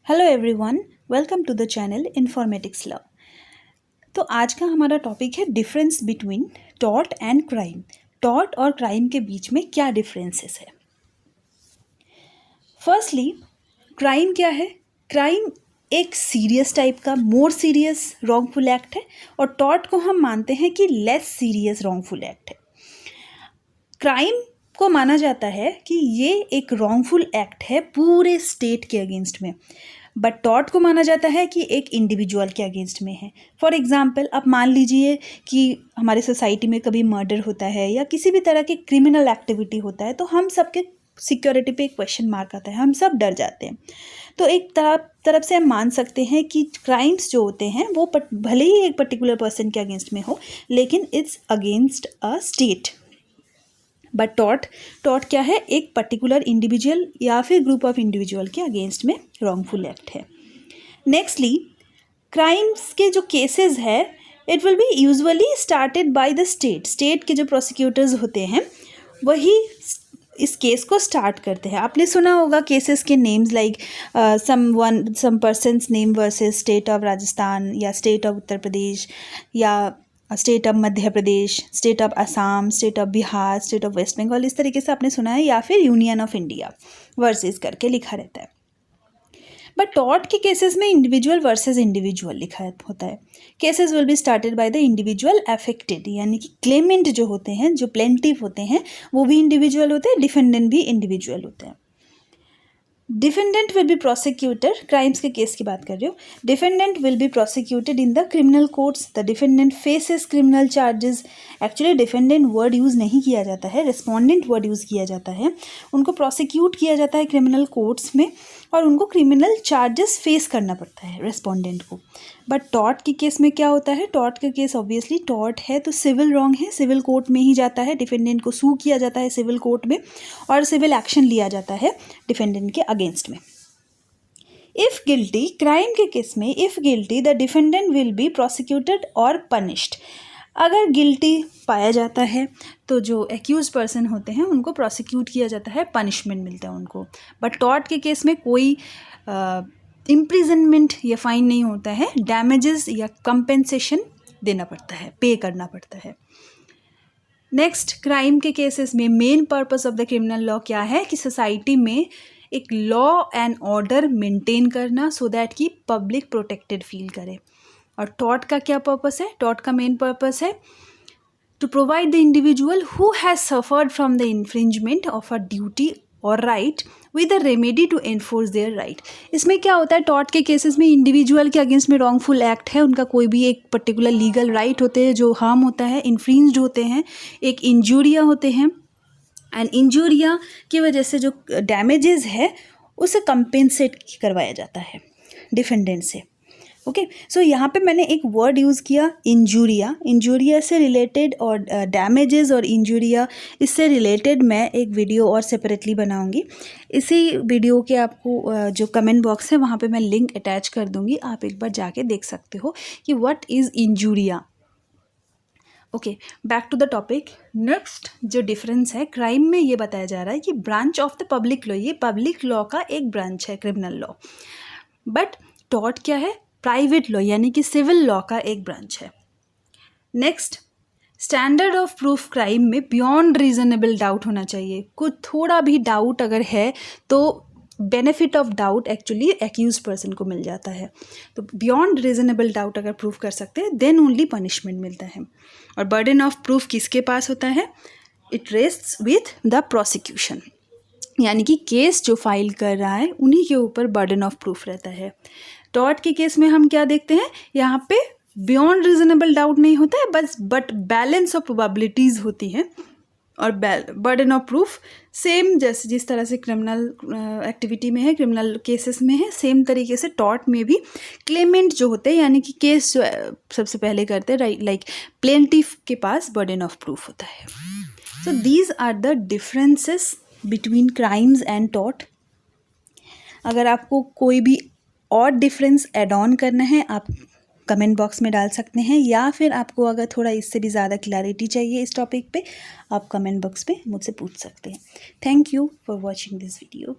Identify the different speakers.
Speaker 1: Hello everyone, welcome to the channel informatics love. तो आज का हमारा टॉपिक है difference between tort and crime. Tort और क्राइम के बीच में क्या डिफरेंसेस है। फर्स्टली, क्राइम क्या है? क्राइम एक सीरियस टाइप का, मोर सीरियस रॉन्गफुल एक्ट है और टॉर्ट को हम मानते हैं कि लेस सीरियस रॉन्गफुल एक्ट है। क्राइम को माना जाता है कि ये एक रॉन्गफुल एक्ट है पूरे स्टेट के अगेंस्ट में, बट टॉर्ट को माना जाता है कि एक इंडिविजुअल के अगेंस्ट में है। फॉर एग्जाम्पल, आप मान लीजिए कि हमारे सोसाइटी में कभी मर्डर होता है या किसी भी तरह की क्रिमिनल एक्टिविटी होता है तो हम सबके सिक्योरिटी पे एक क्वेश्चन मार्क आता है, हम सब डर जाते हैं। तो एक तरफ से हम मान सकते हैं कि क्राइम्स जो होते हैं वो भले ही एक पर्टिकुलर पर्सन के अगेंस्ट में हो, लेकिन it's against a state. But tort क्या है? एक पर्टिकुलर इंडिविजुअल या फिर ग्रुप ऑफ इंडिविजुअल के अगेंस्ट में रॉन्गफुल एक्ट है। नेक्स्टली, क्राइम्स के जो केसेस है it will be usually started by the state के जो प्रोसिक्यूटर्स होते हैं वही इस केस को स्टार्ट करते हैं। आपने सुना होगा केसेस के names like some persons name versus state of Rajasthan या स्टेट ऑफ उत्तर प्रदेश या state of Madhya Pradesh, state of Assam, state of Bihar, state of West Bengal, इस तरीके से आपने सुना है, या फिर यूनियन ऑफ इंडिया वर्सेस करके लिखा रहता है। बट टॉर्ट के केसेस में इंडिविजुअल वर्सेस इंडिविजुअल लिखा होता है। Cases will be started by the individual affected, यानी कि क्लेमेंट जो होते हैं, जो प्लेंटिफ होते हैं, वो भी इंडिविजुअल होते हैं, डिफेंडेंट भी इंडिविजुअल होते हैं। Defendant will be prosecuted, crimes के केस की बात कर रही हूँ। Defendant will be prosecuted in the criminal courts. The defendant faces criminal charges. Actually defendant word use नहीं किया जाता है, रिस्पोंडेंट वर्ड यूज़ किया जाता है। उनको प्रोसिक्यूट किया जाता है क्रिमिनल कोर्ट्स में और उनको क्रिमिनल चार्जेस फेस करना पड़ता है रिस्पोंडेंट को। बट टॉर्ट के केस में क्या होता है? टॉर्ट का केस ऑब्वियसली टॉर्ट है तो सिविल रॉन्ग है, सिविल कोर्ट में ही जाता है, डिफेंडेंट को सू किया जाता है सिविल कोर्ट में और सिविल एक्शन लिया जाता है डिफेंडेंट के अगेंस्ट में। इफ़ गिल्टी, क्राइम के केस में if guilty the defendant will be prosecuted और पनिश्ड। अगर गिल्टी पाया जाता है तो जो एक्यूज पर्सन होते हैं उनको प्रोसिक्यूट किया जाता है, पनिशमेंट मिलता है उनको। बट टॉर्ट के केस में कोई इम्प्रिजनमेंट या फाइन नहीं होता है, डैमेजेस या कंपेंसेशन देना पड़ता है, पे करना पड़ता है। नेक्स्ट, क्राइम के केसेस में main purpose of the criminal law क्या है कि सोसाइटी में एक लॉ एंड ऑर्डर मेंटेन करना सो दैट कि पब्लिक प्रोटेक्टेड फील करे। और टॉर्ट का क्या पर्पस है? टॉर्ट का मेन पर्पस है to provide the individual who has suffered from the infringement of a duty और right with a remedy to enforce their right. इसमें क्या होता है? टॉर्ट के केसेस में इंडिविजुअल के अगेंस्ट में रॉन्गफुल एक्ट है, उनका कोई भी एक पर्टिकुलर लीगल राइट होते हैं जो हार्म होता है, इन्फ्रिंज्ड होते हैं, एक इंजूरिया होते हैं, एंड इंजूरिया की वजह से जो डैमेजेस है उसे कंपेंसेट करवाया जाता है डिफेंडेंट से। ओके, सो यहाँ पे मैंने एक वर्ड यूज़ किया इंजूरिया। इंजूरिया से रिलेटेड और डैमेजेस और इंजूरिया इससे रिलेटेड मैं एक वीडियो और सेपरेटली बनाऊंगी। इसी वीडियो के आपको जो कमेंट बॉक्स है वहाँ पे मैं लिंक अटैच कर दूंगी, आप एक बार जाके देख सकते हो कि what is injuria. Okay, back to the topic. Next जो डिफरेंस है क्राइम में, ये बताया जा रहा है कि branch of the public law, ये पब्लिक लॉ का एक ब्रांच है क्रिमिनल लॉ। बट टॉर्ट क्या है? प्राइवेट लॉ, यानी कि सिविल लॉ का एक ब्रांच है। Next, standard of proof crime में बियॉन्ड रीजनेबल डाउट होना चाहिए। कुछ थोड़ा भी डाउट अगर है तो benefit of doubt actually accuse person को मिल जाता है। तो बियॉन्ड रीजनेबल डाउट अगर प्रूफ कर सकते हैं देन ओनली पनिशमेंट मिलता है। और बर्डन ऑफ प्रूफ किसके पास होता है? It rests with the prosecution, यानी कि केस जो फाइल कर रहा है उन्हीं के ऊपर बर्डन ऑफ प्रूफ रहता है। टॉर्ट के केस में हम क्या देखते हैं? यहाँ पे बियॉन्ड रीजनेबल डाउट नहीं होता है बस, बट बैलेंस ऑफ प्रोबेबिलिटीज़ होती हैं और बर्डन ऑफ प्रूफ सेम जैसे जिस तरह से क्रिमिनल एक्टिविटी में है, क्रिमिनल केसेस में है, सेम तरीके से टॉर्ट में भी क्लेमेंट जो होते हैं, यानी कि केस जो सबसे पहले करते हैं, राइट, लाइक प्लेंटिफ के पास बर्डन ऑफ प्रूफ होता है। So these are the differences between crimes and tort. अगर आपको कोई भी और डिफरेंस ऐड ऑन करना है आप कमेंट बॉक्स में डाल सकते हैं, या फिर आपको अगर थोड़ा इससे भी ज़्यादा क्लैरिटी चाहिए इस टॉपिक पे आप कमेंट बॉक्स पे मुझसे पूछ सकते हैं। Thank you for watching this video.